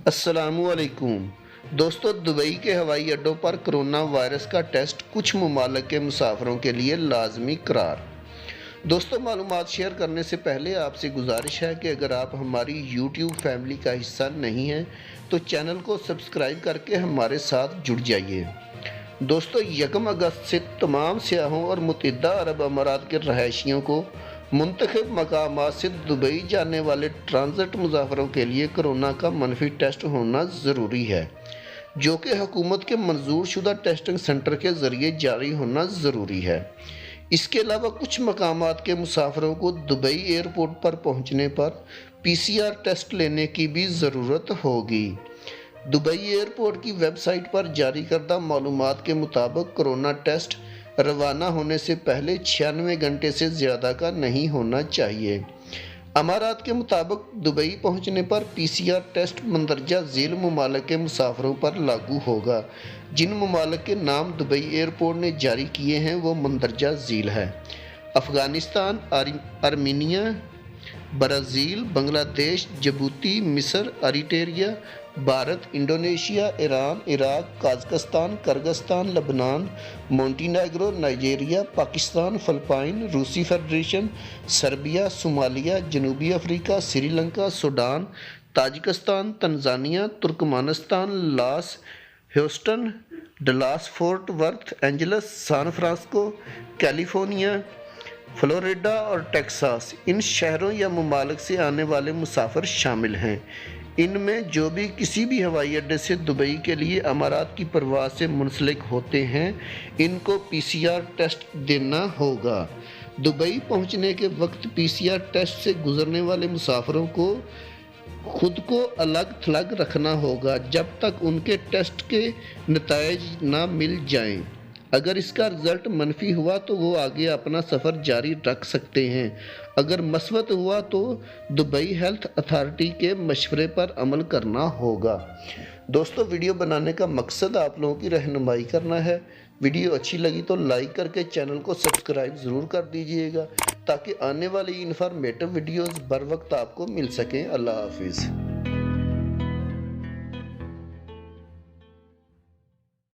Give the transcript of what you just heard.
अस्सलामुअलैकुम दोस्तों, दुबई के हवाई अड्डों पर कोरोना वायरस का टेस्ट कुछ ममालिक के मुसाफिरों के लिए लाजमी करार। दोस्तों, मालूमात शेयर करने से पहले आपसे गुजारिश है कि अगर आप हमारी यूट्यूब फैमिली का हिस्सा नहीं हैं तो चैनल को सब्सक्राइब करके हमारे साथ जुड़ जाइए। दोस्तों, 1 अगस्त से तमाम सियाहों और मुत्तहिदा अरब अमारात के रहायशियों को मुंतखब मकामात से दुबई जाने वाले ट्रांजिट मुसाफिरों के लिए कोरोना का मनफी टेस्ट होना ज़रूरी है, जो कि हुकूमत के मंजूर शुदा टेस्टिंग सेंटर के ज़रिए जारी होना ज़रूरी है। इसके अलावा कुछ मकामात के मुसाफिरों को दुबई एयरपोर्ट पर पहुंचने पर PCR टेस्ट लेने की भी ज़रूरत होगी। दुबई एयरपोर्ट की वेबसाइट पर जारी करदा मालूमात के मुताबिक कोरोना टेस्ट रवाना होने से पहले 96 घंटे से ज़्यादा का नहीं होना चाहिए। अमारात के मुताबिक दुबई पहुंचने पर PCR टेस्ट मंदरजा झील ममालिक के मुसाफिरों पर लागू होगा। जिन ममालिक के नाम दुबई एयरपोर्ट ने जारी किए हैं वो मंदरजा झील है: Afghanistan, Armenia, Brazil, Bangladesh, Djibouti, मिस्र, Eritrea, Bharat, Indonesia, Iran, Iraq, Kazakhstan, Kyrgyzstan, Lebanon, Montenegro, Nigeria, Pakistan, Philippine, रूसी फेडरेशन, सर्बिया, सोमालिया, जनूबी Africa, Sri Lanka, Sudan, Tajikistan, Tanzania, Turkmenistan, Los, Houston, Dallas, Fort Worth Angeles, San Francisco, California, Florida और Texas. इन शहरों या ममालिक से आने वाले मुसाफिर शामिल हैं। इनमें जो भी किसी भी हवाई अड्डे से दुबई के लिए अमारात की परवाज़ से मुंसलिक होते हैं, इनको PCR टेस्ट देना होगा। दुबई पहुंचने के वक्त PCR टेस्ट से गुजरने वाले मुसाफिरों को खुद को अलग थलग रखना होगा जब तक उनके टेस्ट के नताइज ना मिल जाएं। अगर इसका रिज़ल्ट मनफी हुआ तो वो आगे अपना सफ़र जारी रख सकते हैं। अगर मस्बत हुआ तो दुबई हेल्थ अथॉरिटी के मशवरे पर अमल करना होगा। दोस्तों, वीडियो बनाने का मकसद आप लोगों की रहनुमाई करना है। वीडियो अच्छी लगी तो लाइक करके चैनल को सब्सक्राइब ज़रूर कर दीजिएगा ताकि आने वाली इन्फॉर्मेटिव वीडियोज़ बर वक्त आपको मिल सकें। अल्लाह हाफिज़।